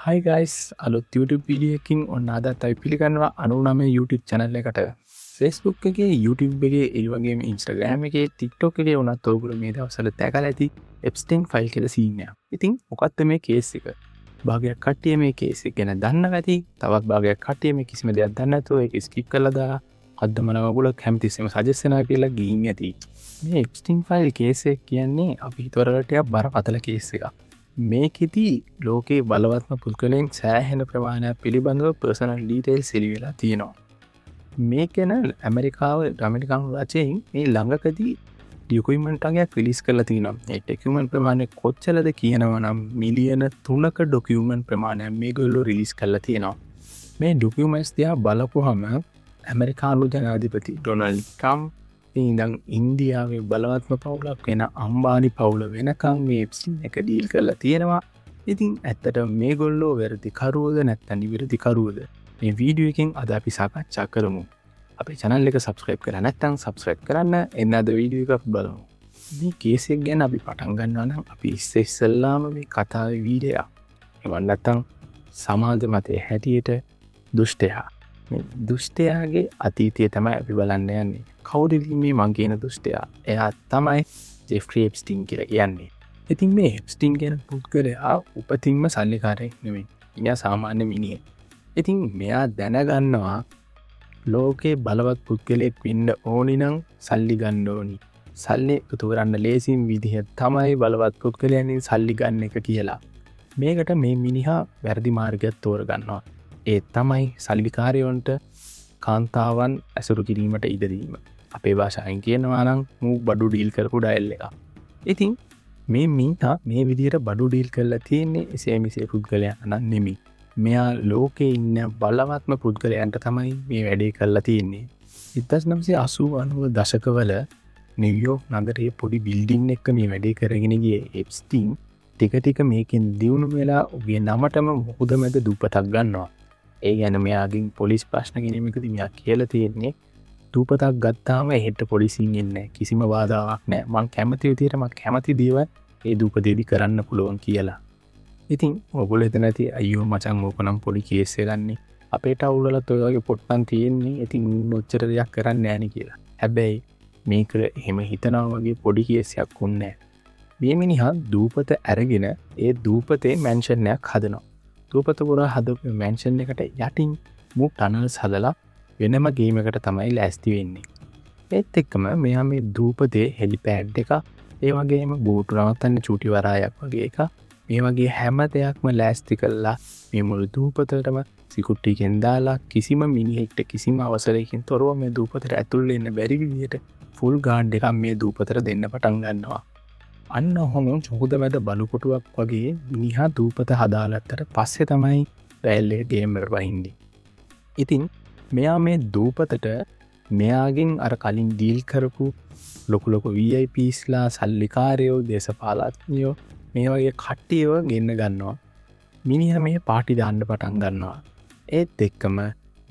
Hi guys, අලුත් YouTube video එකකින් ඔන්න අදත් අපි පිළිගන්නවා 99 YouTube channel එකට. Facebook එකේ, YouTube එකේ, ඒ වගේම Instagram එකේ, TikTok එකේ උනත් ඔයගොල්ලෝ මේ දවස්වල දැකලා ඇති Epstein file කියලා scene එක. ඉතින් මොකක්ද මේ case එක? භාගයක් කට්ටිය මේ case එක ගැන දන්නවා ඇති. තවත් භාගයක් කට්ටිය මේ කිසිම දෙයක් දන්නේ නැතුව ඒක skip කරලා දාලා අද්දමල වගුල හැමතිස්සෙම suggest වෙනවා කියලා ගිහින් ඇති. මේ Epstein file case එක කියන්නේ අපි හිතවලට ටිකක් බරපතල case එකක්. මේකෙදී ලෝකේ බලවත්ම පුද්ගලයන් සෑහෙන ප්‍රමාණයක් පිළිබඳව පර්සනල් ඩීටේල්ස් එළි වෙලා තියෙනවා. මේක ගැන ඇමරිකානු රජයෙන් මේ ළඟකදී ඩොකියුමන්ට් එකක් රිලීස් කරලා තියෙනවා. ඒ ඩොකියුමන්ට් ප්‍රමාණය කොච්චරද කියනවා නම් මිලියන 3ක ඩොකියුමන්ට් ප්‍රමාණයක් මේගොල්ලෝ රිලීස් කරලා තියෙනවා. මේ ඩොකියුමන්ට්ස් දිහා බලපුවහම ඇමරිකානු ජනාධිපති ඩොනල්ඩ් ට්‍රම්ප් ඉඳන් ඉන්දියාවේ බලවත්ම පවුලක් වෙන අම්බානි පවුල වෙනකම් මේ එප්ස්ටීන් එක ඩීල් කරලා තියෙනවා. ඉතින් ඇත්තට මේගොල්ලෝ වැරදි කරුවද නැත්නම් නිවැරදි කරුවද මේ වීඩියෝ එකෙන් අද අපි සාකච්ඡා කරමු. අපේ channel එක subscribe කරලා නැත්නම් subscribe කරන්න. එන්න අද වීඩියෝ එක බලමු. මේ කේස් එක ගැන අපි පටන් ගන්නවා නම් අපි ඉස්සෙල්ලාම මේ කතාවේ වීඩියෝ එවන් නැත්නම් සමාජ මතයේ හැටියට දුෂ්ටයා මේ දුෂ්ටයාගේ අතීතය තමයි අපි බලන්න යන්නේ. කවුද මේ මං කියන දුෂ්ටයා? එයා තමයි ජෙෆ්රි එප්ස්ටීන් කියලා කියන්නේ. ඉතින් මේ එප්ස්ටීන් කියන පුද්ගලයා උපතින්ම සල්ලිකාරයෙක් නෙමෙයි. එයා සාමාන්‍ය මිනිහෙක්. ඉතින් මෙයා දැනගන්නවා ලෝකේ බලවත් පුද්ගලෙක් වෙන්න ඕනි නම් සල්ලි ගන්න ඕනි. සල්ලි එකතු කරන්න ලේසිම විදිහ තමයි බලවත් පුද්ගලයන්ගෙන් සල්ලි ගන්න එක කියලා. මේකට මේ මිනිහා වැරදි මාර්ගයක් තෝරගන්නවා. ඒ තමයි සල්ලිකාරයන්ට කාන්තාවන් ඇසුරු කිරීමට ඉඩ දීම. අපේ භාෂාවෙන් කියනවා නම් මූ බඩු ඩීල් කරපු ඩයල් එක. ඉතින් මේ මිනිහා මේ විදිහට බඩු ඩීල් කරලා තියෙන්නේ එසේ මෙසේ පුද්ගලයන් නම් නෙමෙයි. මෙයා ලෝකේ ඉන්න බලවත්ම පුද්ගලයන්ට තමයි මේ වැඩේ කරලා තියෙන්නේ. 1980 දශකවල නිව්යෝක් නගරයේ පොඩි බිල්ඩින් එකක මේ වැඩේ කරගෙන ගියේ එප්ස්ටීන් ටික ටික මේකෙන් දියුණු වෙලා උගේ නමටම මොහොත මැද දූපතක් ගන්නවා. ඒ ගැන මෙයාගෙන් පොලිස් ප්‍රශ්න කිරීමකදී මෙයා කියලා තියෙන්නේ දූපතක් ගත්තාම එහෙට පොලිසියෙන් එන්නේ කිසිම බාධාවක් නැහැ. මං කැමති විදියට මං කැමති දේවල් ඒ දූපතේදී කරන්න පුළුවන් කියලා. ඉතින් ඔයගොල්ලෝ හිතන ඇති අයියෝ මචං ඕක නම් පොඩි කේස් එකක්නේ. අපේ ටවුල් වලත් ඔය වගේ පොට්ටම් තියෙන්නේ. ඉතින් ඔච්චර දෙයක් කරන්නේ නැහැ නේ කියලා. හැබැයි මේක එහෙම හිතනවා වගේ පොඩි කේස් එකක් උන්නේ නැහැ. මේ මිනිහා දූපත අරගෙන ඒ දූපතේ මැන්ෂන් එකක් හදනවා. දූපත පුරා හදපු මැන්ෂන් එකට යටින් මු ටනල්ස් හදලා වෙනම ගේම් එකකට තමයි ලෑස්ති වෙන්නේ. ඒත් එක්කම මෙයා මේ දූපතේ හෙලිපෑඩ් එක, ඒ වගේම බෝට් නවත්තන්න චූටි වරායක් වගේ එක, මේ වගේ හැම දෙයක්ම ලෑස්ති කළා මේ මුළු දූපතටම සිකුට්ටියෙන් දාලා කිසිම මිනිහෙක්ට කිසිම අවසරයකින් තොරව මේ දූපතට ඇතුල් වෙන්න බැරි විදිහට ෆුල් ගාඩ් එකක් මේ දූපතට දෙන්න පටන් ගන්නවා. අන්න ඔහොම චොහොද මැද බලුකොටුවක් වගේ මිනිහා දූපත හදාලත්තට පස්සේ තමයි රැල්ලේ ගේමර් වහින්නේ. ඉතින් මෙයා මේ දූපතට මෙයාගෙන් අර කලින් ඩීල් කරපු ලොකු VIPස්ලා, සල්ලිකාරයෝ, දේශපාලඥයෝ මේ වගේ කට්ටියව ගෙන්න ගන්නවා. මිනිහා මේ පාටි දාන්න පටන් ගන්නවා. ඒත් එක්කම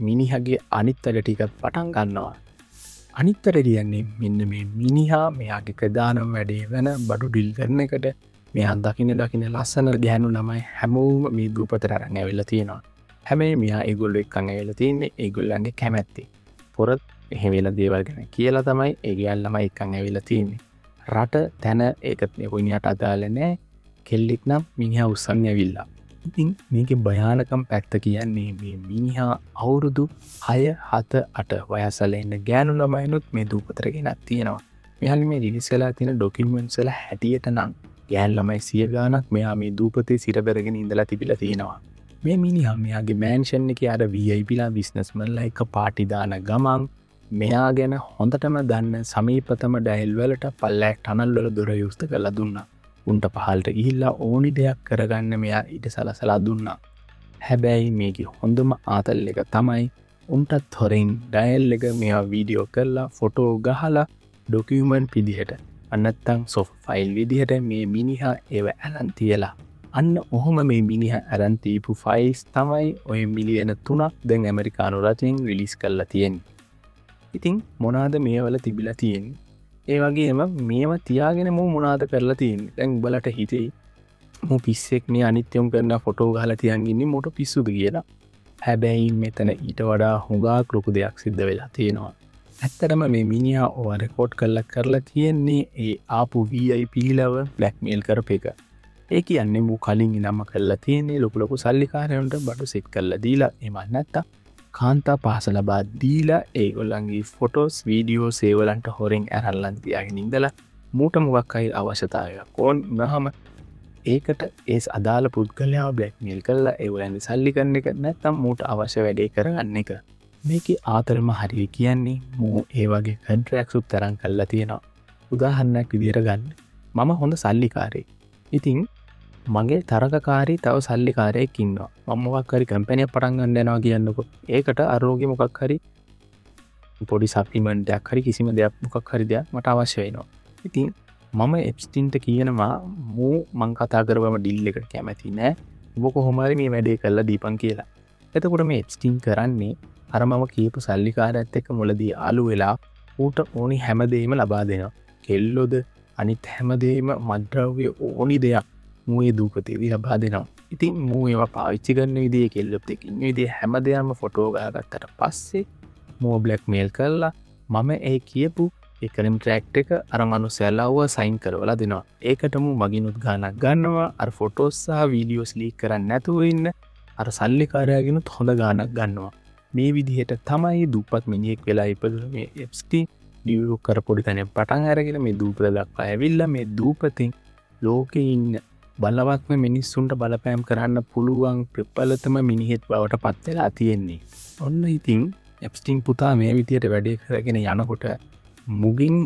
මිනිහගේ අනිත් වැඩ ටික පටන් ගන්නවා. අනිත් වැඩ කියන්නේ මෙන්න මේ මිනිහා මෙයාගේ ප්‍රධානම වැඩේ වෙන බඩු ඩීල් කරන එකට මෙයා දකින්න ලස්සන ගෑනු ළමයි හැමෝම මේ දූපතට අරන් ඇවිල්ලා තියෙනවා. හැබැයි මෙයා ඒගොල්ලෝ එක්කන් ඇවිල්ලා තින්නේ ඒගොල්ලන්ගේ කැමැත්තේ. පොරත් එහෙම වෙන දේවල් ගැන කියලා තමයි ඒ ගෑන් ළමයි එක්කන් ඇවිල්ලා තින්නේ. රට තැන ඒකත් කොයිනියට අදාළ නැහැ. කෙල්ලෙක් නම් මිනිහා උස්සන් ඇවිල්ලා. ඉතින් මේකේ භයානකම් පැත්ත කියන්නේ මේ මිනිහා අවුරුදු 6, 7, 8 වයසල ඉන්න ගෑනු ළමයිනුත් මේ දූපතට ගෙනත් තියෙනවා. මෙයාලි මේ රිලීස් වෙලා තියෙන ඩොකියුමන්ට්ස් වල හැටියට නම් ගෑනු ළමයි 100 ගාණක් මෙයා මේ දූපතේ සිර බැරගෙන ඉඳලා තිබිලා තියෙනවා. මේ මිනිහා මෙයාගේ මෑන්ෂන් එකේ අර VIPලා බිස්නස්මන්ලා එක පාටි දාන ගමන් මෙයා ගැන හොඳටම දන්න සමීපතම ඩයල් වලට පල්ලෑක් ටනල් වල දොර යොස්ත කරලා දුන්නා. උන්ට පහළට ගිහිල්ලා ඕනි දෙයක් කරගන්න මෙයා ඊට සලසලා දුන්නා. හැබැයි මේකේ හොඳම ආතල් එක තමයි උන්ටත් හොරෙන් ඩයල් එක මෙයා වීඩියෝ කරලා ෆොටෝ ගහලා ඩොකියුමන්ට් විදිහට නැත්නම් සොෆ්ට් ෆයිල් විදිහට මේ මිනිහා ඒව අරන් තියලා අන්න ඔහොම මේ මිනිහා අරන් තියපු ෆයිල්ස් තමයි ඔය මිලියන 3ක් දැන් ඇමරිකානු රජයෙන් රිලීස් කරලා තියෙන්නේ. ඉතින් මොනවාද මේවල තිබිලා තියෙන්නේ? ඒ වගේම මේව තියාගෙන මොනවාද කරලා තියෙන්නේ? දැන් උඹලට හිතෙයි මු පිස්සෙක්නේ අනිත්‍යම් කරන ෆොටෝ ගහලා තියන් ඉන්නේ මොට පිස්සුද කියලා. හැබැයි මෙතන ඊට වඩා හුඟක් ලොකු දෙයක් සිද්ධ වෙලා තියෙනවා. ඇත්තටම මේ මිනිහා ඕව රෙකෝඩ් කරලා තියෙන්නේ ඒ ආපු VIP ලව බ්ලැක්මේල් කරපු එක. ඒ කියන්නේ මු කලින් ඉඳන්ම කරලා තියෙන්නේ ලොකු සල්ලිකාරයන්ට බඩු සෙට් කරලා දීලා එහෙම නැත්නම් කාන්තා පාස ලබා දීලා ඒගොල්ලන්ගේ ෆොටෝස් වීඩියෝස් ඒවලන්ට හොරෙන් අරල්ලන් තියාගෙන ඉඳලා මූට මොකක් හරි අවශ්‍යතාවයක් ඕන වුණාම ඒකට ඒ අදාළ පුද්ගලයාව බ්ලැක්මේල් කරලා ඒගොල්ලන්ගේ සල්ලි ගන්න එක නැත්නම් මූට අවශ්‍ය වැඩේ කරගන්න එක. මේකේ ආතරම හරිය කියන්නේ මූ ඒ වගේ කොන්ට්‍රැක්ට්ස් උත් තරම් කරලා තියෙනවා. උදාහරණයක් විදිහට ගන්න. මම හොඳ සල්ලිකාරයෙක්. ඉතින් මගේ තරගකාරී තව සල්ලිකාරයෙක් ඉන්නවා. මම මොකක් හරි කම්පැනියක් පටන් ගන්න යනවා කියන්නකො. ඒකට අරෝගේ මොකක් හරි පොඩි සප්ලිමන්ට් එකක් හරි කිසිම දෙයක් මොකක් හරි දෙයක් මට අවශ්‍ය වෙනවා. ඉතින් මම එප්ස්ටින්ට කියනවා මං කතා කරවම ඩීල් එකට කැමති නෑ. ඔබ කොහොම හරි මේ වැඩේ කරලා දීපන් කියලා. එතකොට මේ එප්ස්ටින් කරන්නේ අර මම කියපු සල්ලිකාරයත් එක්ක මුලදී ආලු වෙලා ඌට ඕනි හැමදේම ලබා දෙනවා. කෙල්ලොද අනිත් හැමදේම මත්ද්‍රව්‍ය ඕනි දෙයක් මූ ඒ දූපතේදී ලබා දෙනවා. ඉතින් මූ ඒවා පාවිච්චි කරන විදිහේ කෙල්ලොත් එක්ක ඉන්න විදිහේ හැමදේම ෆොටෝ ගහගත්තට පස්සේ මූ බ්ලැක්මේල් කරලා මම ඒ කියපු ඒ කොන්ට්‍රැක්ට් එක අර මනුස්සයලාව සයින් කරවලා දෙනවා. ඒකට මූ මගිනුත් ගාණක් ගන්නවා. අර ෆොටෝස් සහ වීඩියෝස් ලීක් කරන්නේ නැතුව ඉන්න අර සල්ලිකාරයාගෙනුත් හොඳ ගාණක් ගන්නවා. මේ විදිහට තමයි දුප්පත් මිනිහෙක් වෙලා ඉපදුනේ මේ එප්ස්ටීන් නිව්යෝක් කර පොඩි තැනක් පටන් අරගෙන මේ දූපත දක්වා ඇවිල්ලා මේ දූපතෙන් ලෝකේ ඉන්න බලවත්ම මිනිස්සුන්ට බලපෑම් කරන්න පුළුවන් ප්‍රබලතම මිනිහෙක් බවට පත් වෙලා තියෙන්නේ. ඔන්න ඉතින් එප්ස්ටීන් පුතා මේ විදිහට වැඩේ කරගෙන යනකොට මුගින්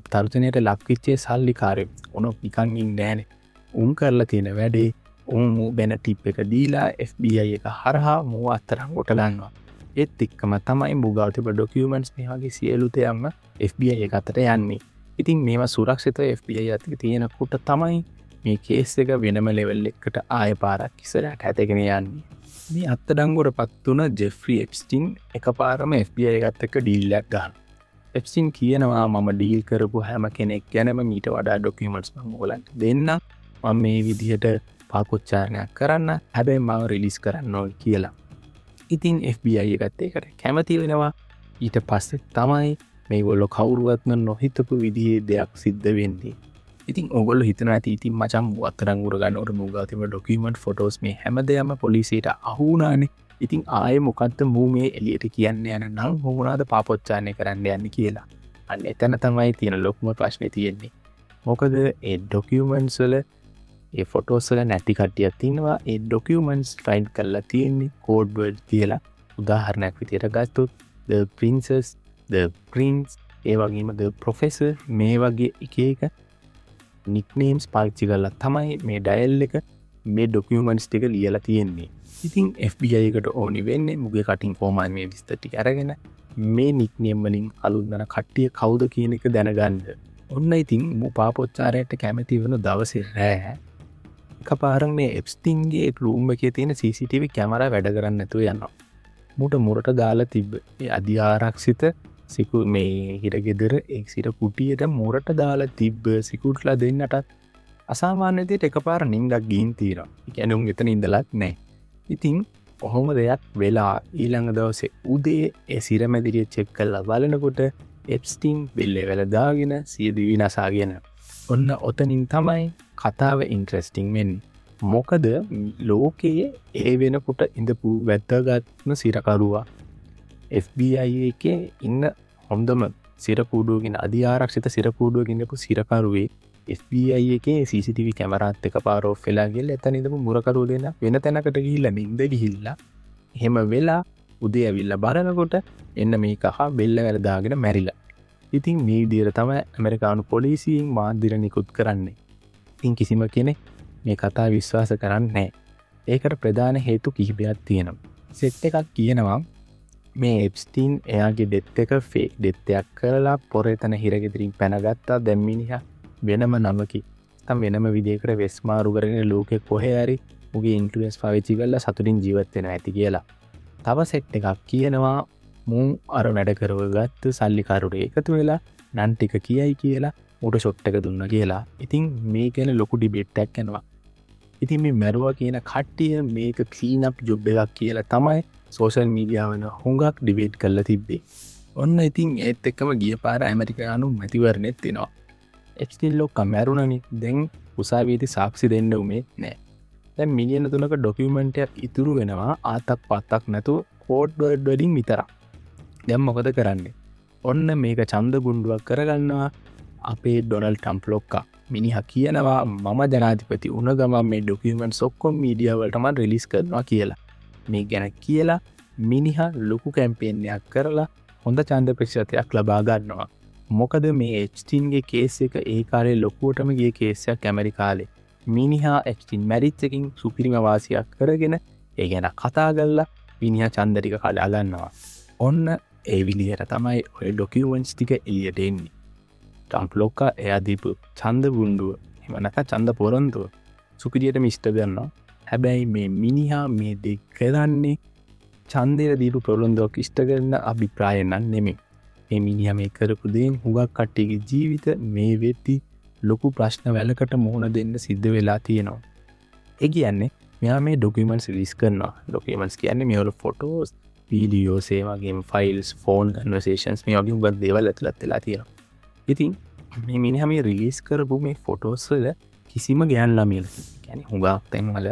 තර්ජනයට ලක්විච්චේ සල්ලිකාරයෙක් උන නිකන් ඉන්නේ නැහනේ. උන් කරලා තියෙන වැඩේ උන් බැන ටිප් එක දීලා FBI එක හරහා මූ අත්තරන් කොට ගන්නවා. ඒත් එක්කම තමයි මුගාව තිබ ඩොකියුමන්ට්ස් මේ වගේ සියලු දේම FBI එක අතට යන්නේ. ඉතින් මේවා සුරක්ෂිතව FBI අතේ තියෙනකොට තමයි මේ කේස් එක වෙනම ලෙවල් එකකට ආය පාරක් ඉස්සරහට හැදගෙන යන්නේ. මේ අත්අඩංගුවටපත් වුණ ජෙෆ්රි එප්ස්ටීන් එකපාරම FBI එකත් එක්ක ඩීල් එකක් ගන්නවා. එප්ස්ටීන් කියනවා මම ඩීල් කරපු හැම කෙනෙක් ගැනම මීට වඩා ඩොකියුමන්ට්ස් මම ඔයගලන්ට දෙන්නම්. මම මේ විදිහට පාපොච්චාරණයක් කරන්න. හැබැයි මම රිලීස් කරන්න ඕයි කියලා. ඉතින් FBI එකත් ඒකට කැමති වෙනවා. ඊට පස්සේ තමයි මේගොල්ලෝ කවුරුවත්ම නොහිතපු විදිහේ දෙයක් සිද්ධ වෙන්නේ. ඉතින් ඔයගොල්ලෝ හිතනවා ඇති ඉතින් මචං අත්අඩංගුවට ගන්නකොට මුගා තිබ්බ ඩොකියුමන්ට් ෆොටෝස් මේ හැමදේම පොලිසියට අහු වුණානේ. ඉතින් ආයේ මොකද්ද මූ මේ එළියට කියන්නේ යන නම් මොනවාද පාපොච්චාරණය කරන්න යන්නේ කියලා. අන්න එතන තමයි තියෙන ලොකුම ප්‍රශ්නේ තියෙන්නේ. මොකද ඒ ඩොකියුමන්ට්ස් වල ඒ ෆොටෝස් වල නැති කට්ටියක් තියෙනවා. ඒ ඩොකියුමන්ට්ස් ෆයින්ඩ් කරලා තියෙන්නේ කෝඩ් වර්ඩ් කියලා. උදාහරණයක් විදියට ගත්තොත් the princess, the prince, ඒ වගේම the professor මේ වගේ එක නික්නේම්ස් පාවිච්චි කරලා තමයි මේ ඩයල් එක මේ ඩොකියුමන්ට්ස් ටික ලියලා තියෙන්නේ. ඉතින් FBI එකට ඕනි වෙන්නේ මුගේ කටින් කොහොමද මේ විස්තර ටික අරගෙන මේ නික්නේම් වලින් අලුත්න කට්ටිය කවුද කියන එක දැනගන්න. ඔන්න ඉතින් මු පාපොච්චාරයට කැමති වෙන දවසේ රෑ එකපාරක් මේ එප්ස්ටීන්ගේ රූම් එකේ තියෙන CCTV කැමරා වැඩ කරන්නේ නැතුව යනවා. මුට මුරට දාලා තිබ්බ ඒ අධිආරක්ෂිත මේ හිරගෙදර ඒ සිර කුටියට මුරට දාලා තිබ්බ සිකුට්ලා දෙන්නටත් අසාමාන්‍ය විදිහට එකපාර නිින්දක් ගිහින් තියෙනවා. ඒ කියන්නේ උන් එතන ඉඳලත් නැහැ. ඉතින් කොහොම දෙයක් වෙලා ඊළඟ දවසේ උදේ ඒ සිරමැදිරිය චෙක් කරලා බලනකොට එප්ස්ටීන් බෙල්ලේ වැල දාගෙන සිය දිවි නසාගෙන. ඔන්න ඔතනින් තමයි කතාව ඉන්ට්‍රෙස්ටිං වෙන්නේ. මොකද ලෝකයේ ඒ වෙනකොට ඉඳපු වැදගත්ම සිරකරුවා FBI එකේ ඉන්න හොඳම සිරකූඩුවකින් අධිආරක්ෂිත සිරකූඩුවකින් ඉඳපු සිරකරුවේ FBI එකේ CCTV කැමරාත් එකපාර ඔෆ් වෙලා ගිහලා එතන ඉඳපු මුරකරුව දෙන්න වෙන තැනකට ගිහිල්ලා නිින්ද ගිහිල්ලා එහෙම වෙලා උදේ ඇවිල්ලා බලනකොට එන්න මේක අහා බෙල්ල වැල දාගෙන මැරිලා. ඉතින් මේ විදිහට තමයි ඇමරිකානු පොලිසියෙන් මාධ්‍යර නිකුත් කරන්නේ. ඉතින් කිසිම කෙනෙක් මේ කතාව විශ්වාස කරන්නේ නැහැ. ඒකට ප්‍රධාන හේතු කිහිපයක් තියෙනවා. සෙට් එකක් කියනවා මේ එප්ස්ටීන් එයාගේ ඩෙත් එක ෆේක් ඩෙත් එකක් කරලා පොරේතන හිරගෙදරින් පැනගත්තා. දැන් මිනිහා වෙනම නමකි. තම වෙනම විදිහකට වෙස්මාරු කරගෙන ලෝකෙ කොහේ හරි මුගේ ඉන්ෆ්ලුවන්ස් පාවිච්චි කරලා සතුටින් ජීවත් වෙනවා ඇති කියලා. තව සෙට් එකක් කියනවා මූ අර වැඩ කරවගත්තු සල්ලිකරුට එකතු වෙලා නන් ටික කියයි කියලා ඌට ෂොට් එක දුන්නා කියලා. ඉතින් මේ ගැන ලොකු ඩිබේට් එකක් යනවා. ඉතින් මේ මැරුවා කියන කට්ටිය මේක ක්ලීන් අප් ජොබ් එකක් කියලා තමයි සෝෂල් මීඩියා වල හුඟක් ඩිබේට් කරලා තිබ්බේ. ඔන්න ඉතින් ඒත් එක්කම ගිය පාර ඇමරිකානු මැතිවරණෙත් එනවා. එප්ස්ටීන් ලොක්කා මැරුණනේ. දැන් උසාවියේදී සාක්ෂි දෙන්න උනේ නැහැ. දැන් මිලියන 3ක ඩොකියුමන්ට් එකක් ඉතුරු වෙනවා ආතක් පාතක් නැතුව කෝඩ් වර්ඩ් වලින් විතරක්. දැන් මොකද කරන්නේ? ඔන්න මේක ඡන්ද ගුණ්ඩුවක් කරගන්නවා අපේ ඩොනල්ඩ් ට්‍රම්ප් ලොක්කා. මිනිහා කියනවා මම ජනාධිපති වුණ ගමන් මේ ඩොකියුමන්ට්ස් ඔක්කොම මීඩියා වලට මම රිලීස් කරනවා කියලා. මේ ගැන කියලා මිනිහා ලොකු කැම්පේන් එකක් කරලා හොඳ ඡන්ද ප්‍රතිශතයක් ලබා ගන්නවා. මොකද මේ එප්ස්ටීන්ගේ කේස් එක ඒ කාලේ ලොකුවටම ගිය කේස් එකක් ඇමරිකාවේ. මිනිහා එප්ස්ටීන් මැරිච් එකකින් සුපිරිම වාසියක් කරගෙන ඒ ගැන කතා කරලා මිනිහා ඡන්ද ටික කඩා ගන්නවා. ඔන්න ඒ විදිහට තමයි ඔය ඩොකියුමන්ට්ස් ටික එළියට එන්නේ. ට්‍රම්ප් ලොක්කා එයා දීපු ඡන්ද බුණ්ඩුව එහෙම නැත්නම් ඡන්ද පොරොන්දුව සුපිරියටම ඉෂ්ට කරනවා. හැබැයි මේ මිනිහා මේ දෙක කරන්නේ ඡන්දේ දීපු පොරොන්දුවක් ඉෂ්ට කරන අභිප්‍රාය නම් නෙමෙයි. මේ මිනිහා මේ කරපු දේෙන් හුඟක් කට්ටියගේ ජීවිත මේ වෙද්දි ලොකු ප්‍රශ්න වලකට මුහුණ දෙන්න සිද්ධ වෙලා තියෙනවා. ඒ කියන්නේ මෙයා මේ ඩොකියුමන්ට්ස් රිලීස් කරනවා. ඩොකියුමන්ට්ස් කියන්නේ මේ වල ෆොටෝස්, වීඩියෝස්, ඒ වගේම ෆයිල්ස්, ෆෝන් කන්වර්සේෂන්ස් මේ වගේ හුඟක් දේවල් ඇතුළත් වෙලා තියෙනවා. ඉතින් මේ මිනිහා මේ රිලීස් කරපු මේ ෆොටෝස් වල කිසිම ගෑන් ළමයෙක් කියන්නේ හුඟක් තැන්වල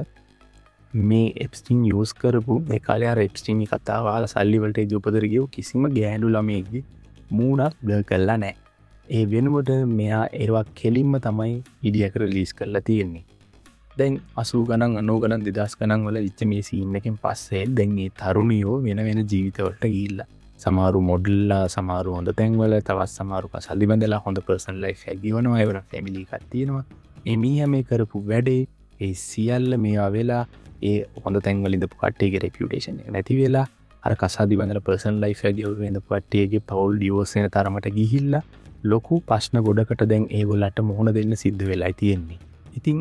මේ එප්ස්ටීන් යූස් කරපු මේ කාලේ අර එප්ස්ටීන් කතාව අහලා සල්ලි වලට ඉදුපතර ගියෝ කිසිම ගෑනු ළමයෙක්ගේ මූණක් බ්ලර් කරලා නැහැ. ඒ වෙනුවට මෙයා ඒවා කෙලින්ම තමයි විඩියෝ එක රිලීස් කරලා තියෙන්නේ. දැන් 80 ගණන් 90 ගණන් 2000 ගණන් වල ඉච්ච මේ සීන් එකෙන් පස්සේ දැන් මේ තරුණියෝ වෙන වෙන ජීවිතවලට ගිහිල්ලා සමහරු මොඩල්ලා සමහරු හොඳ තැන්වල තවත් සමහරු සල්ලි බඳලා හොඳ පර්සනල් ලයිෆ් එකක් ගෙවනවා ඒවල ෆැමිලි එකක් තියෙනවා. මේ මීයා මේ කරපු වැඩේ ඒ සියල්ල මේවා වෙලා ඒ හොඳ තැන්වල ඉඳපු කට්ටියගේ රෙපියුටේෂන් එක නැති වෙලා අර කසාදි බඳලා පර්සනල් ලයිෆ් එක ගෙවගෙන ඉඳපු කට්ටියගේ පවුල් ඩිවෝස් වෙන තරමට ගිහිල්ලා ලොකු ප්‍රශ්න ගොඩකට දැන් ඒගොල්ලන්ට මුහුණ දෙන්න සිද්ධ වෙලා තියෙන්නේ. ඉතින්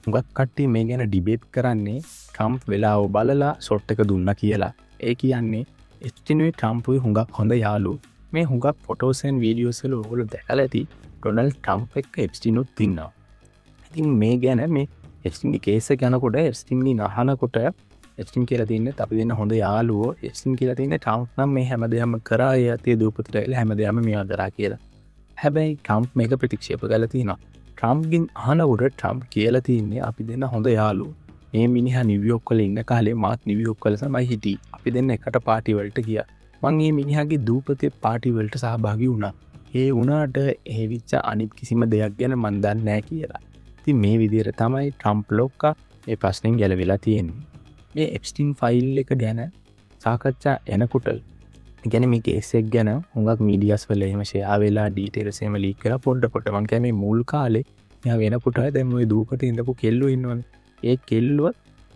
හුඟක් කට්ටිය මේ ගැන ඩිබේට් කරන්නේ ට්‍රම්ප් වෙලාව බලලා ෂොට් එක දුන්නා කියලා. ඒ කියන්නේ එප්ස්ටීන්ගේ ට්‍රම්ප්ගේ හුඟක් හොඳ යාළුවෝ. මේ හුඟක් ෆොටෝස් ඇන් වීඩියෝස් වල ඔයගොල්ලෝ දැකලා ඇති ඩොනල්ඩ් ට්‍රම්ප් එක්ක එප්ස්ටීන්ුත් ඉන්නවා. ඉතින් මේ ගැන මේ එප්ස්ටීන්ගේ කේස් එක යනකොට එප්ස්ටීන් අහනකොට එප්ස්ටීන් කියලා තින්නේ අපි දෙන්න හොඳ යාළුවෝ. එප්ස්ටීන් කියලා තින්නේ ට්‍රම්ප් නම් මේ හැමදේම කරා ඒ යතේ දූපතට ඇවිල්ලා හැමදේම මේවා කරා කියලා. හැබැයි ට්‍රම්ප් මේක ප්‍රතික්ෂේප කරලා තිනවා. ට්‍රම්ප්ගෙන් අහනකොට ට්‍රම්ප් කියලා තින්නේ අපි දෙන්න හොඳ යාළුවෝ. මේ මිනිහා නිව්යෝක් වල ඉන්න කාලේ මාත් නිව්යෝක් වල තමයි හිටියේ. අපි දෙන්න එකට පාටි වලට ගියා. මං මේ මිනිහාගේ දූපතේ පාටි වලට සහභාගී වුණා. ඒ වුණාට එහෙවිච්ච අනිත් කිසිම දෙයක් ගැන මන් දන්නේ නැහැ කියලා. ඉතින් මේ විදිහට තමයි ට්‍රම්ප් ලොක්කා මේ ප්‍රශ්نين ගැලවිලා තියෙන්නේ. මේ එප්ස්ටීන් ෆයිල් එක ගැන සාකච්ඡා එනකොට කියන්නේ මේ කේස් එක ගැන හුඟක් මීඩියාස් වල එහෙම ෂෙයා වෙලා ඩීටේල්ස් එහෙම ලීක් කරලා පොඩ මං කියන්නේ මුල් කාලේ මෙයා වෙනකොට දැන් ওই දූපතේ ඉඳපු කෙල්ලෝ ඉන්නවනේ. ඒ කෙල්ලුව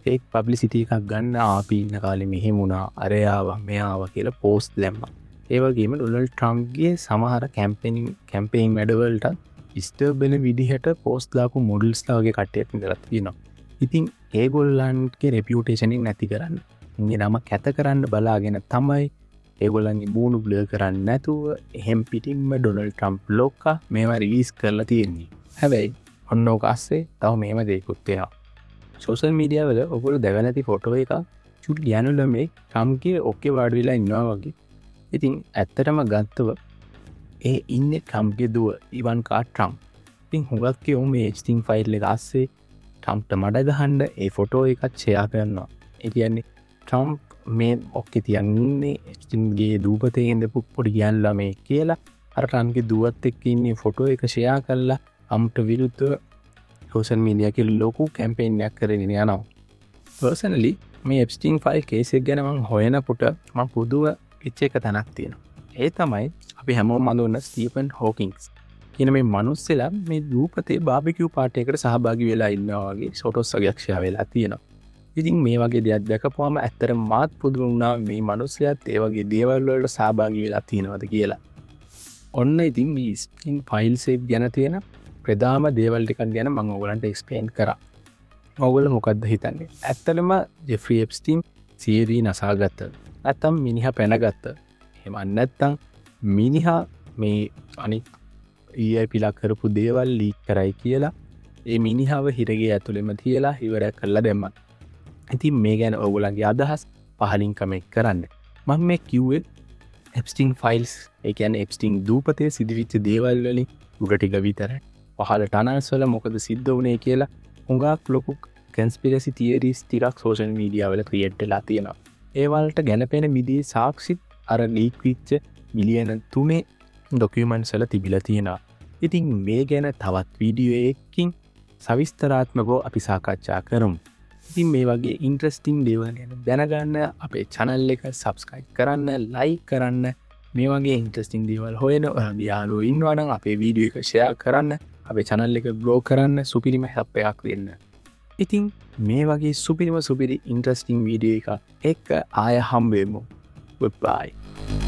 ෆේක් පබ්ලිසිටි එකක් ගන්න ආපි ඉන්න කාලේ මෙහෙම වුණා අර ආවා මෙයා ආවා කියලා පෝස්ට් දැම්මා. ඒ වගේම ඩොනල්ඩ් ට්‍රම්ප්ගේ සමහර කැම්පේන් වැඩවලට ඩිස්ටර්බ් වෙන විදිහට පෝස්ට් දාපු මොඩල්ස්ලා වගේ කට්ටියක් ඉඳලා තියෙනවා. ඉතින් ඒගොල්ලන්ගේ රෙපියුටේෂන් එක නැති කරන්න මේ නම කැත කරන්න බලාගෙන තමයි ඒගොල්ලන්ගේ මූණු බ්ලර් කරන්නේ නැතුව එහෙම් පිටින්ම ඩොනල්ඩ් ට්‍රම්ප් ලොක්කා මේවා රිලීස් කරලා තියෙන්නේ. හැබැයි ඔන්න ඕක ASCII තව මේම දෙයක්ත් වෙනවා. සෝෂල් මීඩියා වල ඔයගොල්ලෝ දැක නැති ෆොටෝ එකක් චුටි ගෑනු ළමෙක් ට්‍රම්ප්ගේ ඔක්කේ වාඩි වෙලා ඉන්නවා වගේ. ඉතින් ඇත්තටම ගත්තව ඒ ඉන්නේ ට්‍රම්ප්ගේ දුව ඉවන්කා ට්‍රම්ප්. ඉතින් හුඟක් කියමු මේ එප්ස්ටීන් ෆයිල් එක ASCII ට්‍රම්ප්ට මඩ ගහන්න ඒ ෆොටෝ එකත් ෂෙයා කරනවා. ඒ කියන්නේ ට්‍රම්ප් මේ ඔක්කේ තියන් ඉන්නේ එප්ස්ටීන්ගේ දූපතේ ඉඳපු පොඩි ගෑනු ළමෙක් කියලා අර ට්‍රම්ප්ගේ දුවත් එක්ක ඉන්නේ ෆොටෝ එක ෂෙයා කරලා ට්‍රම්ප්ට විරුද්ධව සෝෂල් මීඩියා එකේ ලොකු කැම්පේන් එකක් කරගෙන යනවා. පර්සනලි මේ එප්ස්ටීන් ෆයිල් කේස් එක ගැන මම හොයනකොට මම පුදුව පිච් එක තැනක් තියෙනවා. ඒ තමයි අපි හැමෝම අඳුරන ස්ටීෆන් හොකින්ස් කියන මේ මිනිස්සෙලා මේ දූපතේ බාබිකියු පාටි එකකට සහභාගී වෙලා ඉන්නවා වගේ ෆොටෝස් වගේක් ෂෙයා වෙලා තියෙනවා. ඉතින් මේ වගේ දෙයක් දැකපුවම ඇත්තටම මාත් පුදුම වුණා මේ මිනිස්සයාත් ඒ වගේ දේවල් වලට සහභාගී වෙලා තියෙනවද කියලා. ඔන්න ඉතින් මේ එප්ස්ටීන් ෆයිල්ස් එක ගැන තියෙන ප්‍රධානම දේවල් ටිකක් ගැන මම ඔයගලන්ට එක්ස්ප්ලেইন කරා. ඔයගොල්ලෝ මොකද්ද හිතන්නේ? ඇත්තටම ජෙෆ්රි එප්ස්ටීන් සියරී නසාගත්ත. නැත්තම් මිනිහා පැනගත්ත. එහෙම නැත්තම් මිනිහා මේ අනිත් EIP ලා කරපු දේවල් ලීක් කරයි කියලා ඒ මිනිහාව හිරගේ ඇතුළෙම තියලා ඉවරයක් කරලා දැම්ම. ඉතින් මේ ගැන ඔයගොල්ලන්ගේ අදහස් පහලින් කමෙන්ට් කරන්න. මම මේ කිව්වේ එප්ස්ටින් ෆයිල්ස් ඒ කියන්නේ එප්ස්ටින් දූපතේ සිදුවිච්ච දේවල් වලින් උඩ ටික විතරයි. පහළ ටනල්ස් වල මොකද සිද්ධ වුනේ කියලා හුඟක් ලොකු කන්ස්පිරසි තියරිස් ටිකක් සෝෂල් මීඩියා වල ක්‍රියේට් වෙලා තියෙනවා. ඒ වලට ගැලපෙන විදිහේ සාක්ෂිත් අර ලීක් වෙච්ච මිලියන 3 ඩොකියුමන්ට්ස් වල තිබිලා තියෙනවා. ඉතින් මේ ගැන තවත් වීඩියෝ එකකින් සවිස්තරාත්මකව අපි සාකච්ඡා කරමු. ඉතින් මේ වගේ ඉන්ට්‍රස්ටිං දේවල් ගැන දැනගන්න අපේ channel එක subscribe කරන්න, like කරන්න. මේ වගේ ඉන්ට්‍රස්ටිං දේවල් හොයන ඔයාගේ යාළුවෝ ඉන්නවා නම් අපේ වීඩියෝ එක share කරන්න, අපේ channel එක grow කරන්න, සුපිරිම help එකක් දෙන්න. ඉතින් මේ වගේ සුපිරි ඉන්ට්‍රස්ටිං වීඩියෝ එක ආය හම්බෙමු. Goodbye.